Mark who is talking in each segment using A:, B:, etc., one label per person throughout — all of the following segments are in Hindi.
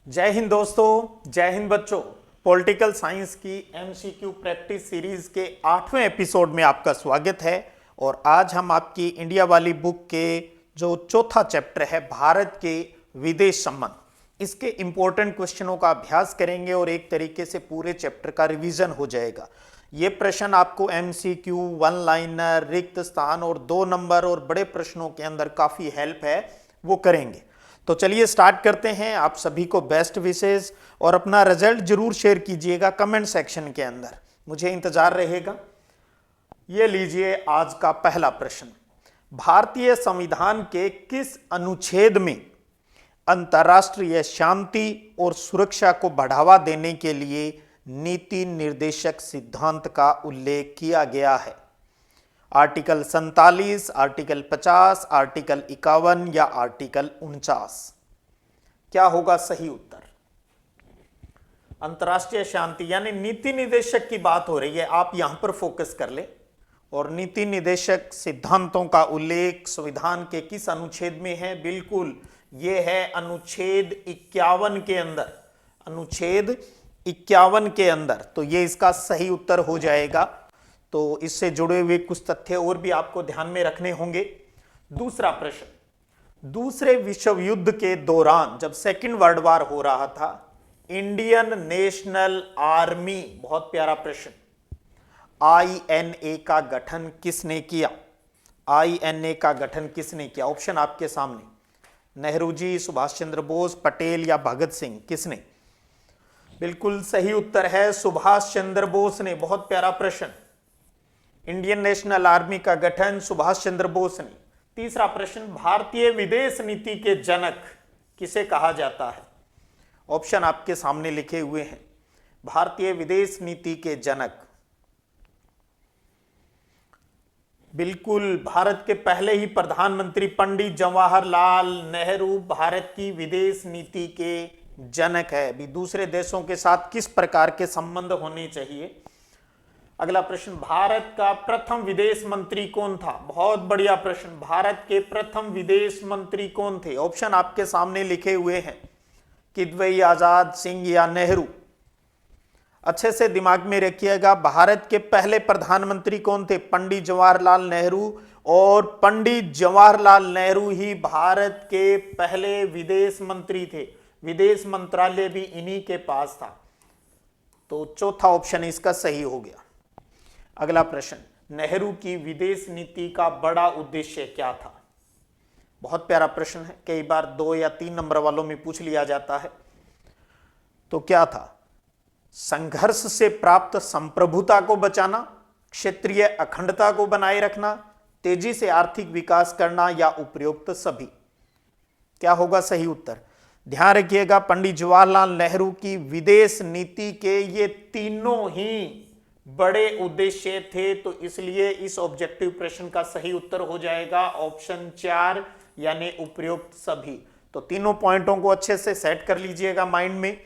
A: जय हिंद दोस्तों, जय हिंद बच्चों। पॉलिटिकल साइंस की एमसीक्यू प्रैक्टिस सीरीज के 8वें एपिसोड में आपका स्वागत है। और आज हम आपकी इंडिया वाली बुक के जो चौथा चैप्टर है भारत के विदेश संबंध, इसके इंपॉर्टेंट क्वेश्चनों का अभ्यास करेंगे और एक तरीके से पूरे चैप्टर का रिवीजन हो जाएगा। ये प्रश्न आपको एमसीक्यू, वन लाइनर, रिक्त स्थान और 2 नंबर और बड़े प्रश्नों के अंदर काफ़ी हेल्प है, वो करेंगे। तो चलिए स्टार्ट करते हैं। आप सभी को बेस्ट विशेष और अपना रिजल्ट जरूर शेयर कीजिएगा कमेंट सेक्शन के अंदर, मुझे इंतजार रहेगा। ये लीजिए आज का पहला प्रश्न। भारतीय संविधान के किस अनुच्छेद में अंतर्राष्ट्रीय शांति और सुरक्षा को बढ़ावा देने के लिए नीति निर्देशक सिद्धांत का उल्लेख किया गया है? आर्टिकल 47, आर्टिकल 50, आर्टिकल 51 या आर्टिकल 49? क्या होगा सही उत्तर? अंतर्राष्ट्रीय शांति यानी नीति निदेशक की बात हो रही है, आप यहां पर फोकस कर ले। और नीति निदेशक सिद्धांतों का उल्लेख संविधान के किस अनुच्छेद में है? बिल्कुल, यह है अनुच्छेद 51 के अंदर। अनुच्छेद 51 के अंदर, तो यह इसका सही उत्तर हो जाएगा। तो इससे जुड़े हुए कुछ तथ्य और भी आपको ध्यान में रखने होंगे। दूसरा प्रश्न, दूसरे विश्व युद्ध के दौरान जब सेकंड वर्ल्ड वॉर हो रहा था, इंडियन नेशनल आर्मी, बहुत प्यारा प्रश्न, INA का गठन किसने किया? INA का गठन किसने किया? ऑप्शन आपके सामने, नेहरू जी, सुभाष चंद्र बोस, पटेल या भगत सिंह, किसने? बिल्कुल सही उत्तर है सुभाष चंद्र बोस ने। बहुत प्यारा प्रश्न, इंडियन नेशनल आर्मी का गठन सुभाष चंद्र बोस ने। तीसरा प्रश्न, भारतीय विदेश नीति के जनक किसे कहा जाता है? ऑप्शन आपके सामने लिखे हुए हैं। भारतीय विदेश नीति के जनक, बिल्कुल भारत के पहले ही प्रधानमंत्री पंडित जवाहरलाल नेहरू भारत की विदेश नीति के जनक है। भी दूसरे देशों के साथ किस प्रकार के संबंध होने चाहिए? अगला प्रश्न, भारत का प्रथम विदेश मंत्री कौन था? बहुत बढ़िया प्रश्न, भारत के प्रथम विदेश मंत्री कौन थे? ऑप्शन आपके सामने लिखे हुए हैं, किदवई, आजाद, सिंह या नेहरू। अच्छे से दिमाग में रखिएगा, भारत के पहले प्रधानमंत्री कौन थे? पंडित जवाहरलाल नेहरू। और पंडित जवाहरलाल नेहरू ही भारत के पहले विदेश मंत्री थे। विदेश मंत्रालय भी इन्हीं के पास था। तो चौथा ऑप्शन इसका सही हो गया। अगला प्रश्न, नेहरू की विदेश नीति का बड़ा उद्देश्य क्या था? बहुत प्यारा प्रश्न है, कई बार 2 या 3 नंबर वालों में पूछ लिया जाता है। तो क्या था? संघर्ष से प्राप्त संप्रभुता को बचाना, क्षेत्रीय अखंडता को बनाए रखना, तेजी से आर्थिक विकास करना या उपरोक्त सभी? क्या होगा सही उत्तर? ध्यान रखिएगा, पंडित जवाहरलाल नेहरू की विदेश नीति के ये तीनों ही बड़े उद्देश्य थे। तो इसलिए इस ऑब्जेक्टिव प्रश्न का सही उत्तर हो जाएगा ऑप्शन 4 यानी उपरोक्त सभी। तो तीनों पॉइंटों को अच्छे से सेट कर लीजिएगा माइंड में।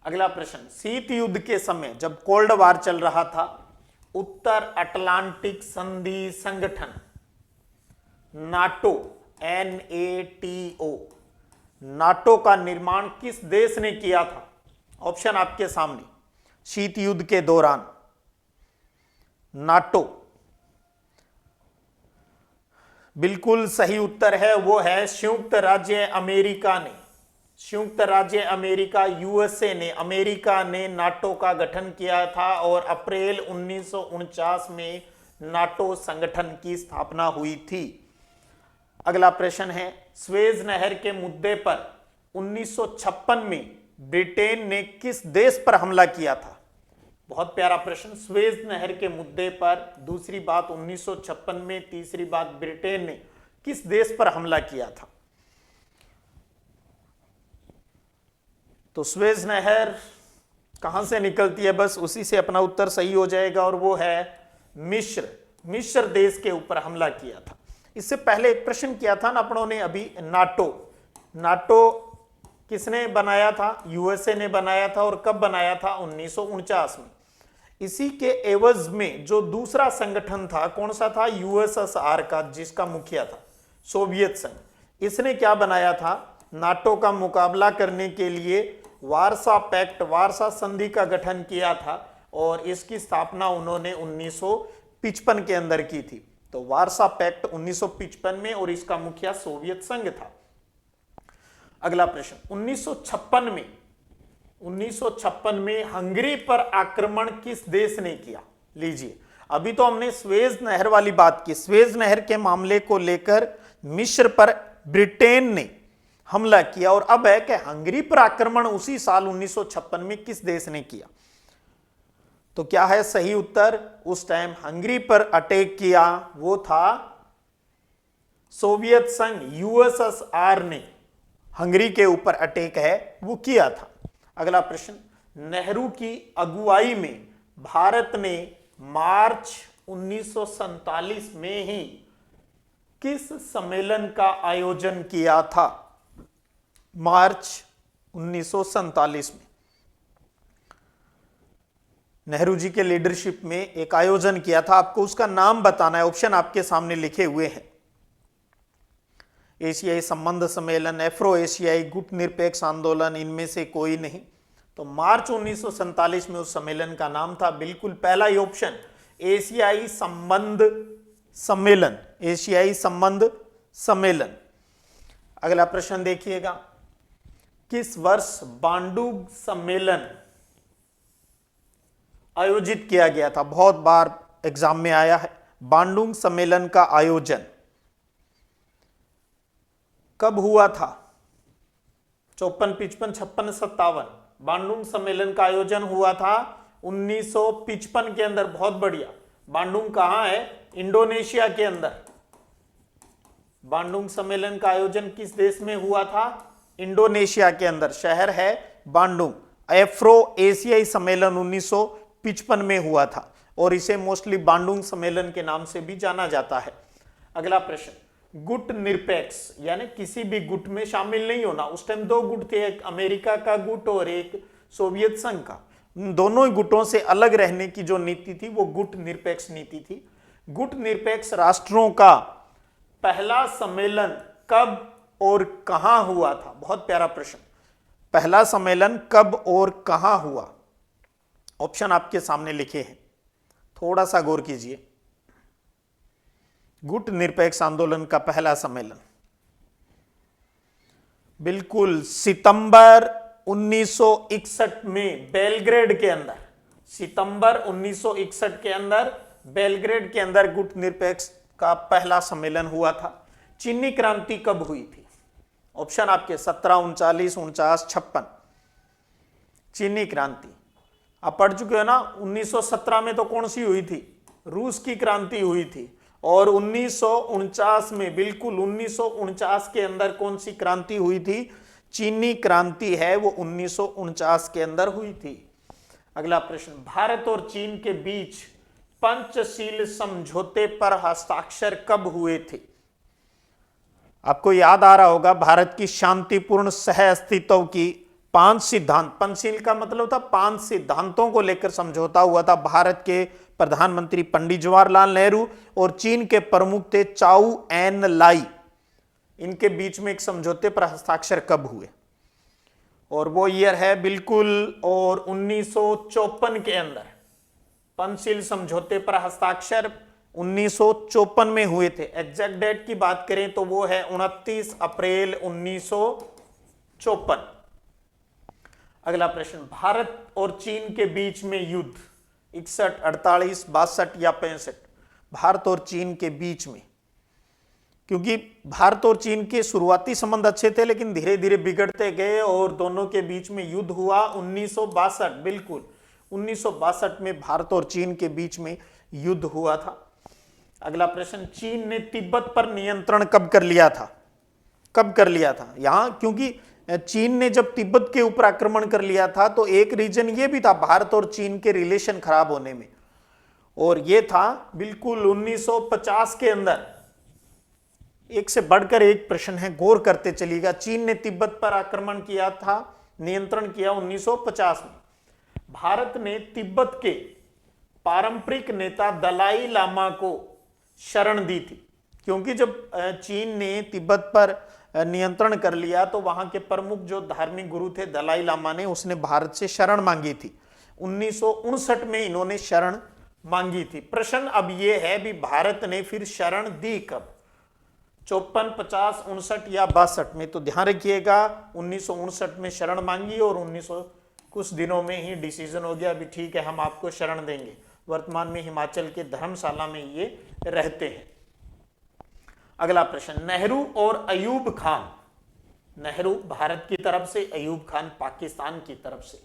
A: अगला प्रश्न, शीत युद्ध के समय जब कोल्ड वार चल रहा था, उत्तर अटलांटिक संधि संगठन नाटो, NATO, नाटो का निर्माण किस देश ने किया था? ऑप्शन आपके सामने, शीत युद्ध के दौरान नाटो, बिल्कुल सही उत्तर है वो है संयुक्त राज्य अमेरिका ने। संयुक्त राज्य अमेरिका, USA ने, अमेरिका ने नाटो का गठन किया था और अप्रैल 1949 में नाटो संगठन की स्थापना हुई थी। अगला प्रश्न है, स्वेज नहर के मुद्दे पर 1956 में ब्रिटेन ने किस देश पर हमला किया था? बहुत प्यारा प्रश्न, स्वेज नहर के मुद्दे पर दूसरी बात 1956 में, तीसरी बात ब्रिटेन ने किस देश पर हमला किया था? तो स्वेज नहर कहां से निकलती है, बस उसी से अपना उत्तर सही हो जाएगा और वो है मिस्र देश के ऊपर हमला किया था। इससे पहले एक प्रश्न किया था ना अपनों ने अभी, नाटो किसने बनाया था? USA ने बनाया था। और कब बनाया था? 1949 में। इसी के एवज में जो दूसरा संगठन था, कौन सा था? USSR का, जिसका मुखिया था सोवियत संघ। इसने क्या बनाया था? नाटो का मुकाबला करने के लिए वारसा पैक्ट, वारसा संधि का गठन किया था और इसकी स्थापना उन्होंने 1955 के अंदर की थी। तो वारसा पैक्ट 1955 में, और इसका मुखिया सोवियत संघ था। अगला प्रश्न, 1956 में हंगरी पर आक्रमण किस देश ने किया? लीजिए, अभी तो हमने स्वेज नहर वाली बात की। स्वेज नहर के मामले को लेकर मिस्र पर ब्रिटेन ने हमला किया, और अब है कि हंगरी पर आक्रमण उसी साल 1956 में किस देश ने किया? तो क्या है सही उत्तर? उस टाइम हंगरी पर अटैक किया वो था सोवियत संघ, यूएसएसआर ने हंगरी के ऊपर अटैक है वो किया था। अगला प्रश्न, नेहरू की अगुवाई में भारत ने मार्च 1947 में ही किस सम्मेलन का आयोजन किया था? मार्च 1947 में नेहरू जी के लीडरशिप में एक आयोजन किया था। आपको उसका नाम बताना है, ऑप्शन आपके सामने लिखे हुए हैं। एशियाई संबंध सम्मेलन, एफ्रो एशियाई गुट निरपेक्ष आंदोलन, इनमें से कोई नहीं। तो मार्च 1947 में उस सम्मेलन का नाम था, बिल्कुल पहला ही ऑप्शन, एशियाई संबंध सम्मेलन, एशियाई संबंध सम्मेलन। अगला प्रश्न देखिएगा, किस वर्ष बांडुंग सम्मेलन आयोजित किया गया था? बहुत बार एग्जाम में आया है। बांडुंग सम्मेलन का आयोजन कब हुआ था? 54, 55, 56, 57। बांडुंग सम्मेलन का आयोजन हुआ था 1955 के अंदर। बहुत बढ़िया। बांडुंग कहां है? इंडोनेशिया के अंदर। बांडुंग सम्मेलन का आयोजन किस देश में हुआ था? इंडोनेशिया के अंदर, शहर है बांडुंग। एफ्रो एशियाई सम्मेलन 1955 में हुआ था और इसे मोस्टली बांडुंग सम्मेलन के नाम से भी जाना जाता है। अगला प्रश्न, गुट निरपेक्ष यानी किसी भी गुट में शामिल नहीं होना। उस टाइम दो गुट थे, एक अमेरिका का गुट और एक सोवियत संघ का। दोनों ही गुटों से अलग रहने की जो नीति थी वो गुट निरपेक्ष नीति थी। गुट निरपेक्ष राष्ट्रों का पहला सम्मेलन कब और कहां हुआ था? बहुत प्यारा प्रश्न। पहला सम्मेलन कब और कहां हुआ? ऑप्शन आपके सामने लिखे हैं, थोड़ा सा गौर कीजिए। गुट निरपेक्ष आंदोलन का पहला सम्मेलन बिल्कुल सितंबर 1961 में बेलग्रेड के अंदर, सितंबर 1961 के अंदर बेलग्रेड के अंदर गुट निरपेक्ष का पहला सम्मेलन हुआ था। चीनी क्रांति कब हुई थी? ऑप्शन आपके 17, 39, 49, 56। चीनी क्रांति आप पढ़ चुके हो ना। 1917 में तो कौन सी हुई थी? रूस की क्रांति हुई थी। और 1949 में, बिल्कुल 1949 के अंदर कौन सी क्रांति हुई थी? चीनी क्रांति है वो 1949 के अंदर हुई थी। अगला प्रश्न, भारत और चीन के बीच पंचशील समझौते पर हस्ताक्षर कब हुए थे? आपको याद आ रहा होगा, भारत की शांतिपूर्ण सह अस्तित्व की 5 सिद्धांत, पंचशील का मतलब था 5 सिद्धांतों को लेकर समझौता हुआ था। भारत के प्रधानमंत्री पंडित जवाहरलाल नेहरू और चीन के प्रमुख थे चाउ एन लाई। इनके बीच में एक समझौते पर हस्ताक्षर कब हुए? और वो ईयर है बिल्कुल, और 1954 के अंदर पंचशील समझौते पर हस्ताक्षर 1954 में हुए थे। एग्जैक्ट डेट की बात करें तो वो है 29 अप्रैल 1954। अगला प्रश्न, भारत और चीन के बीच में युद्ध 61, 48, 62 या 65? भारत और चीन के बीच में, क्योंकि भारत और चीन के शुरुआती संबंध अच्छे थे लेकिन धीरे धीरे बिगड़ते गए और दोनों के बीच में युद्ध हुआ 1962। बिल्कुल 1962 में भारत और चीन के बीच में युद्ध हुआ था। अगला प्रश्न, चीन ने तिब्बत पर नियंत्रण कब कर लिया था? कब कर लिया था? यहां क्योंकि चीन ने जब तिब्बत के ऊपर आक्रमण कर लिया था तो एक रीजन ये भी था भारत और चीन के रिलेशन खराब होने में, और ये था बिल्कुल 1950 के अंदर। एक से बढ़कर एक प्रश्न है, गौर करते चलिएगा। चीन ने तिब्बत पर आक्रमण किया था, नियंत्रण किया 1950 में। भारत ने तिब्बत के पारंपरिक नेता दलाई लामा को शरण दी थी, क्योंकि जब चीन ने तिब्बत पर नियंत्रण कर लिया तो वहां के प्रमुख जो धार्मिक गुरु थे दलाई लामा ने, उसने भारत से शरण मांगी थी। 1959 में इन्होंने शरण मांगी थी। प्रश्न अब ये है भी भारत ने फिर शरण दी कब, 54, 50, 59 या 62 में? तो ध्यान रखिएगा 1959 में शरण मांगी और 1900 कुछ दिनों में ही डिसीजन हो गया अभी ठीक है हम आपको शरण देंगे। वर्तमान में हिमाचल के धर्मशाला में ये रहते हैं। अगला प्रश्न, नेहरू और अयूब खान, नेहरू भारत की तरफ से, अयूब खान पाकिस्तान की तरफ से,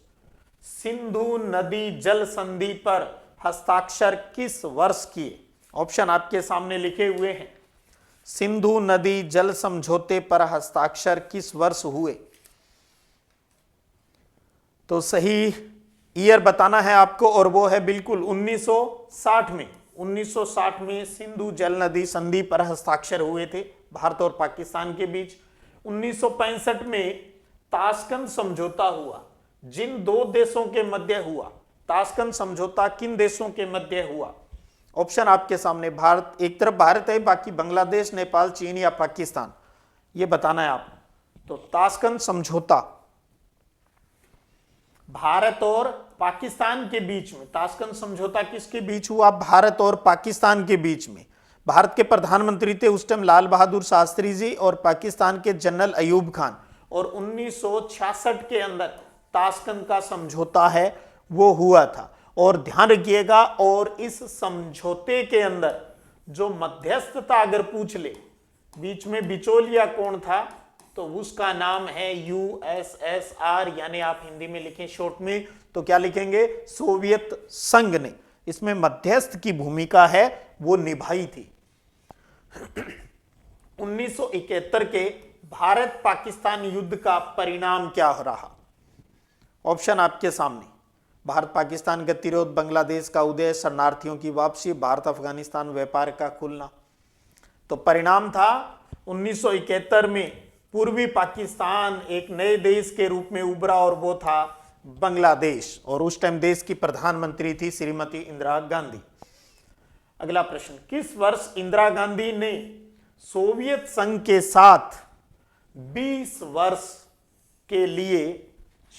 A: सिंधु नदी जल संधि पर हस्ताक्षर किस वर्ष किए? ऑप्शन आपके सामने लिखे हुए हैं। सिंधु नदी जल समझौते पर हस्ताक्षर किस वर्ष हुए? तो सही ईयर बताना है आपको और वो है बिल्कुल 1960 में। 1960 में सिंधु जल नदी संधि पर हस्ताक्षर हुए थे भारत और पाकिस्तान के बीच। 1965 में ताशकंद समझौता हुआ, जिन दो देशों के मध्य हुआ। ताशकंद समझौता किन देशों के मध्य हुआ? ऑप्शन आपके सामने, भारत एक तरफ भारत है, बाकी बांग्लादेश, नेपाल, चीन या पाकिस्तान, ये बताना है आपको। तो ताशकंद समझौता भारत और पाकिस्तान के बीच में, ताशकंद समझौता किसके बीच हुआ? भारत और पाकिस्तान के बीच में। भारत के प्रधानमंत्री थे उस टाइम लाल बहादुर शास्त्री जी और पाकिस्तान के जनरल अयूब खान। और 1966 के अंदर ताशकंद का समझौता है वो हुआ था। और ध्यान रखिएगा, और इस समझौते के अंदर जो मध्यस्थता अगर पूछ ले, बीच में बिचौलिया कौन था, तो उसका नाम है यूएसएसआर, यानी आप हिंदी में लिखें शॉर्ट में तो क्या लिखेंगे? सोवियत संघ ने इसमें मध्यस्थ की भूमिका है वो निभाई थी। 1971 के भारत पाकिस्तान युद्ध का परिणाम क्या रहा? ऑप्शन आपके सामने, भारत पाकिस्तान गतिरोध, बांग्लादेश का उदय, शरणार्थियों की वापसी, भारत अफगानिस्तान व्यापार का खुलना। तो परिणाम था 1971 में पूर्वी पाकिस्तान एक नए देश के रूप में उभरा और वो था बांग्लादेश। और उस टाइम देश की प्रधानमंत्री थी श्रीमती इंदिरा गांधी। अगला प्रश्न, किस वर्ष इंदिरा गांधी ने सोवियत संघ के साथ 20 वर्ष के लिए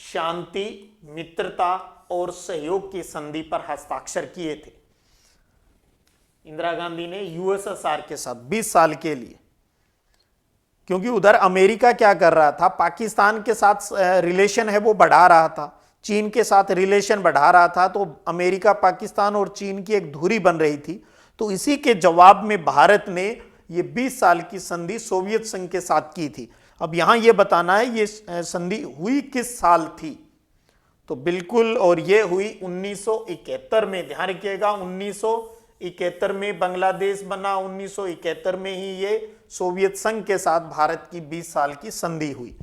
A: शांति, मित्रता और सहयोग की संधि पर हस्ताक्षर किए थे? इंदिरा गांधी ने यूएसएसआर के साथ 20 साल के लिए, क्योंकि उधर अमेरिका क्या कर रहा था, पाकिस्तान के साथ रिलेशन है वो बढ़ा रहा था, चीन के साथ रिलेशन बढ़ा रहा था, तो अमेरिका, पाकिस्तान और चीन की एक धुरी बन रही थी। तो इसी के जवाब में भारत ने ये 20 साल की संधि सोवियत संघ के साथ की थी। अब यहां ये बताना है ये संधि हुई किस साल थी? तो बिल्कुल, और ये हुई 1971 में। ध्यान रखिएगा 1971 में बांग्लादेश बना, 1971 में ही ये सोवियत संघ के साथ भारत की 20 साल की संधि हुई।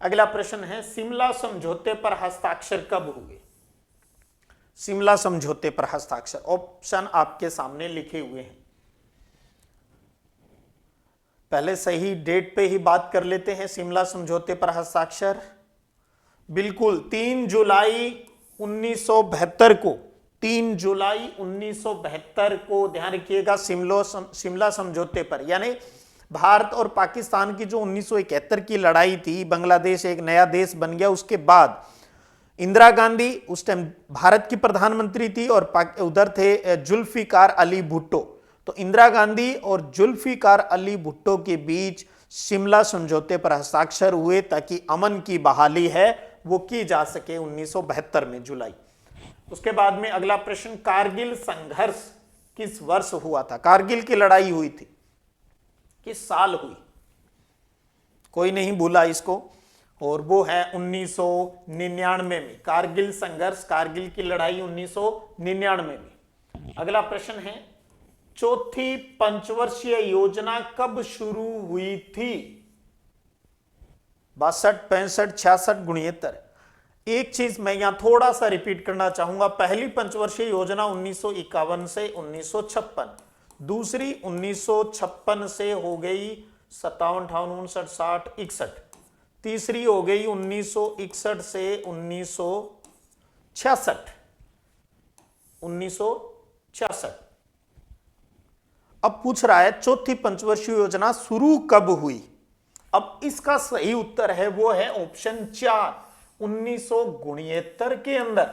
A: अगला प्रश्न है, शिमला समझौते पर हस्ताक्षर कब हुए? शिमला समझौते पर हस्ताक्षर, ऑप्शन आपके सामने लिखे हुए हैं। पहले सही डेट पे ही बात कर लेते हैं। शिमला समझौते पर हस्ताक्षर बिल्कुल 3 जुलाई 1972 को, 3 जुलाई 1972 को, ध्यान रखिएगा, शिमला समझौते पर, यानी भारत और पाकिस्तान की जो 1971 की लड़ाई थी, बांग्लादेश एक नया देश बन गया, उसके बाद इंदिरा गांधी उस टाइम भारत की प्रधानमंत्री थी और उधर थे जुल्फिकार अली भुट्टो। तो इंदिरा गांधी और जुल्फिकार अली भुट्टो के बीच शिमला समझौते पर हस्ताक्षर हुए ताकि अमन की बहाली है वो की जा सके 1972 में जुलाई। उसके बाद में अगला प्रश्न, कारगिल संघर्ष किस वर्ष हुआ था? कारगिल की लड़ाई हुई थी किस साल हुई? कोई नहीं भूला इसको, और वो है 1999 में। कारगिल संघर्ष, कारगिल की लड़ाई 1999 में। अगला प्रश्न है, चौथी पंचवर्षीय योजना कब शुरू हुई थी? 62, 65, 66, 69। एक चीज मैं यहां थोड़ा सा रिपीट करना चाहूंगा। पहली पंचवर्षीय योजना 1951 से 1956, दूसरी 1956 से हो गई 57, 58, 59, 60, 61, तीसरी हो गई 1961 से 1966, 1966। अब पूछ रहा है चौथी पंचवर्षीय योजना शुरू कब हुई? अब इसका सही उत्तर है वो है ऑप्शन 4, 1969 के अंदर।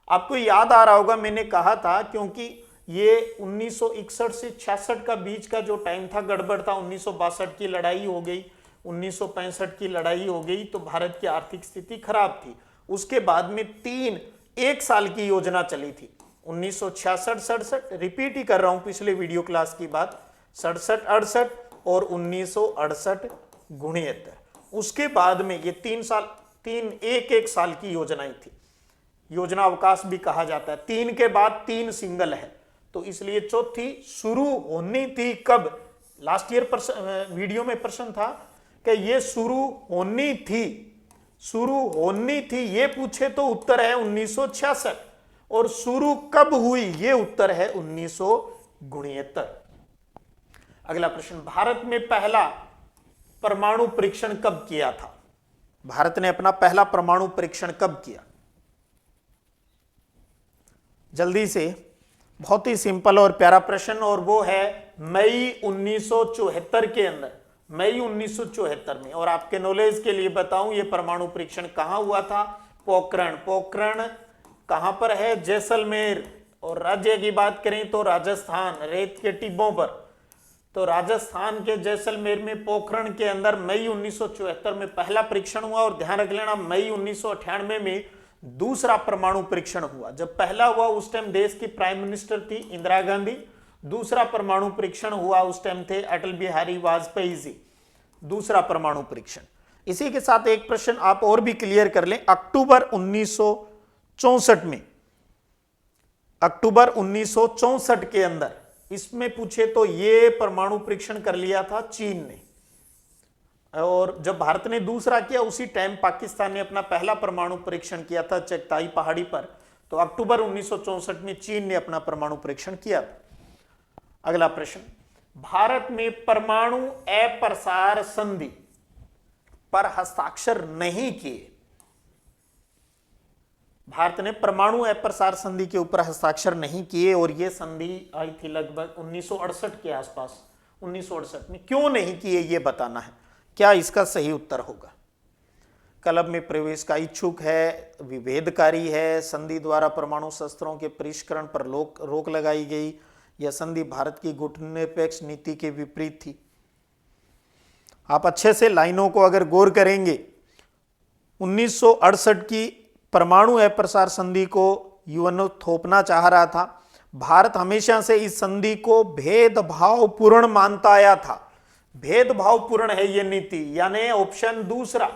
A: आपको याद आ रहा होगा मैंने कहा था, क्योंकि ये 1961 से 66 का बीच का जो टाइम था गड़बड़ था। 1962 की लड़ाई हो गई, 1965 की लड़ाई हो गई, तो भारत की आर्थिक स्थिति खराब थी। उसके बाद में 3 एक साल की योजना चली थी, 1966-67, रिपीट ही कर रहा हूं पिछले वीडियो क्लास की बात, 67-68 और 1968-69। उसके बाद में ये 3 साल, 3 एक साल की योजनाएं थी, योजना अवकाश भी कहा जाता है। 3 के बाद 3 सिंगल है, तो इसलिए चौथी शुरू होनी थी कब? लास्ट ईयर वीडियो में प्रश्न था कि ये शुरू होनी थी ये पूछे तो उत्तर है 1966, और शुरू कब हुई ये उत्तर है 1969। अगला प्रश्न, भारत में पहला परमाणु परीक्षण कब किया था? भारत ने अपना पहला परमाणु परीक्षण कब किया? जल्दी से, बहुत ही सिंपल और प्यारा प्रश्न, और वो है मई 1974 के अंदर, मई 1974 में। और आपके नॉलेज के लिए बताऊं, ये परमाणु परीक्षण कहां हुआ था? पोखरण कहां पर है? जैसलमेर। और राज्य की बात करें तो राजस्थान, रेत के टिब्बों पर, तो राजस्थान के जैसलमेर में पोखरण के अंदर मई 1974 में पहला परीक्षण हुआ। और ध्यान रख लेना, मई 1998 में दूसरा परमाणु परीक्षण हुआ। जब पहला हुआ उस टाइम देश की प्राइम मिनिस्टर थी इंदिरा गांधी, दूसरा परमाणु परीक्षण हुआ उस टाइम थे अटल बिहारी वाजपेयी जी, दूसरा परमाणु परीक्षण। इसी के साथ एक प्रश्न आप और भी क्लियर कर लें, अक्टूबर 1964 में, अक्टूबर 1964 के अंदर, इसमें पूछे तो ये परमाणु परीक्षण कर लिया था चीन ने। और जब भारत ने दूसरा किया उसी टाइम पाकिस्तान ने अपना पहला परमाणु परीक्षण किया था चगताई पहाड़ी पर। तो अक्टूबर 1964 में चीन ने अपना परमाणु परीक्षण किया था। अगला प्रश्न, भारत में परमाणु अप्रसार संधि पर हस्ताक्षर नहीं किए। भारत ने परमाणु अप्रसार संधि के ऊपर हस्ताक्षर नहीं किए, और यह संधि आई थी लगभग 1968 के आसपास, 1968 में। क्यों नहीं किए ये बताना है। क्या इसका सही उत्तर होगा? क्लब में प्रवेश का इच्छुक है, विभेदकारी है, संधि द्वारा परमाणु शस्त्रों के परिष्करण पर रोक लगाई गई, यह संधि भारत की गुटनिरपेक्ष नीति के विपरीत थी। आप अच्छे से लाइनों को अगर गौर करेंगे, 1968 की परमाणु अप्रसार संधि को यूएनओ थोपना चाह रहा था। भारत हमेशा से इस संधि को भेदभावपूर्ण मानता आया था। भेदभावपूर्ण है यह नीति, यानी ऑप्शन दूसरा,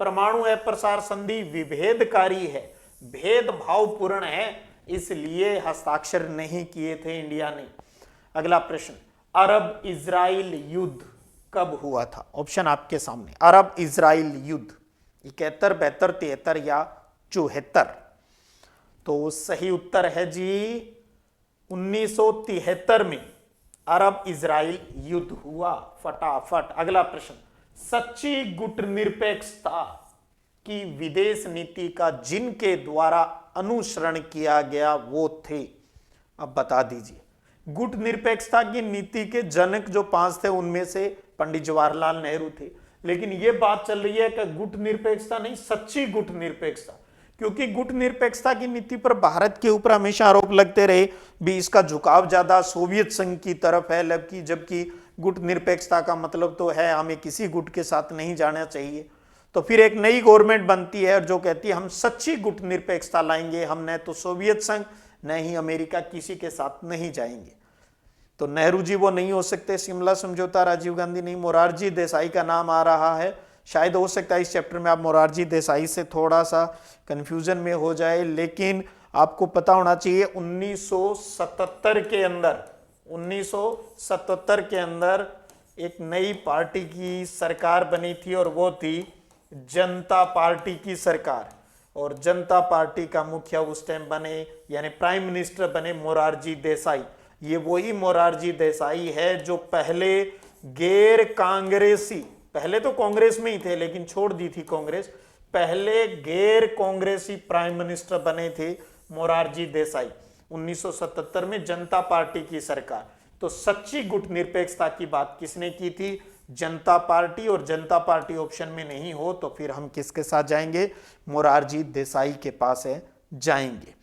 A: परमाणु अप्रसार संधि विभेदकारी है, भेदभावपूर्ण है, इसलिए हस्ताक्षर नहीं किए थे इंडिया ने। अगला प्रश्न, अरब इजराइल युद्ध कब हुआ था? ऑप्शन आपके सामने, अरब इजराइल युद्ध 71, 72, 73 या 74। तो सही उत्तर है जी 1973 में अरब इजराइल युद्ध हुआ। फटाफट अगला प्रश्न, सच्ची गुटनिरपेक्षता की विदेश नीति का जिनके द्वारा अनुसरण किया गया वो थे, अब बता दीजिए। गुटनिरपेक्षता की नीति के जनक जो 5 थे उनमें से पंडित जवाहरलाल नेहरू थे। लेकिन यह बात चल रही है कि गुटनिरपेक्षता नहीं, सच्ची गुटनिरपेक्षता, क्योंकि गुटनिरपेक्षता की नीति पर भारत के ऊपर हमेशा आरोप लगते रहे भी इसका झुकाव ज्यादा सोवियत संघ की तरफ है, जबकि गुटनिरपेक्षता का मतलब तो है हमें किसी गुट के साथ नहीं जाना चाहिए। तो फिर एक नई गवर्नमेंट बनती है और जो कहती है हम सच्ची गुटनिरपेक्षता लाएंगे, हम न तो सोवियत संघ न ही अमेरिका किसी के साथ नहीं जाएंगे। तो नेहरू जी वो नहीं हो सकते, शिमला समझौता, राजीव गांधी नहीं, मोरारजी देसाई का नाम आ रहा है। शायद हो सकता है इस चैप्टर में आप मोरारजी देसाई से थोड़ा सा कंफ्यूजन में हो जाए, लेकिन आपको पता होना चाहिए 1977 के अंदर, 1977 के अंदर एक नई पार्टी की सरकार बनी थी और वो थी जनता पार्टी की सरकार। और जनता पार्टी का मुखिया उस टाइम बने, यानी प्राइम मिनिस्टर बने मोरारजी देसाई। ये वही मोरारजी देसाई है जो पहले गैर कांग्रेसी, पहले तो कांग्रेस में ही थे लेकिन छोड़ दी थी कांग्रेस, पहले गैर कांग्रेसी प्राइम मिनिस्टर बने थे मोरारजी देसाई 1977 में जनता पार्टी की सरकार। तो सच्ची गुटनिरपेक्षता की बात किसने की थी? जनता पार्टी, और जनता पार्टी ऑप्शन में नहीं हो तो फिर हम किसके साथ जाएंगे? मोरारजी देसाई के पास है जाएंगे।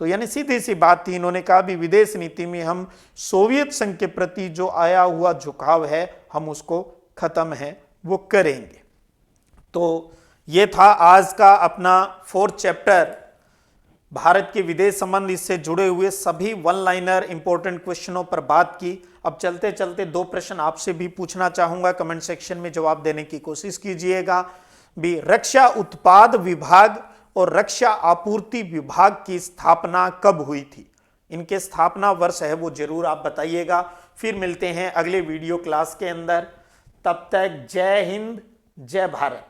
A: तो यानी सीधी सी बात थी, इन्होंने कहा भी विदेश नीति में हम सोवियत संघ के प्रति जो आया हुआ झुकाव है हम उसको खत्म है वो करेंगे। तो ये था आज का अपना 4th चैप्टर, भारत के विदेश संबंध। इससे जुड़े हुए सभी वन लाइनर इंपॉर्टेंट क्वेश्चनों पर बात की। अब चलते चलते 2 प्रश्न आपसे भी पूछना चाहूंगा, कमेंट सेक्शन में जवाब देने की कोशिश कीजिएगा। भी रक्षा उत्पाद विभाग और रक्षा आपूर्ति विभाग की स्थापना कब हुई थी? इनके स्थापना वर्ष है वो जरूर आप बताइएगा। फिर मिलते हैं अगले वीडियो क्लास के अंदर। तब तक जय हिंद, जय भारत।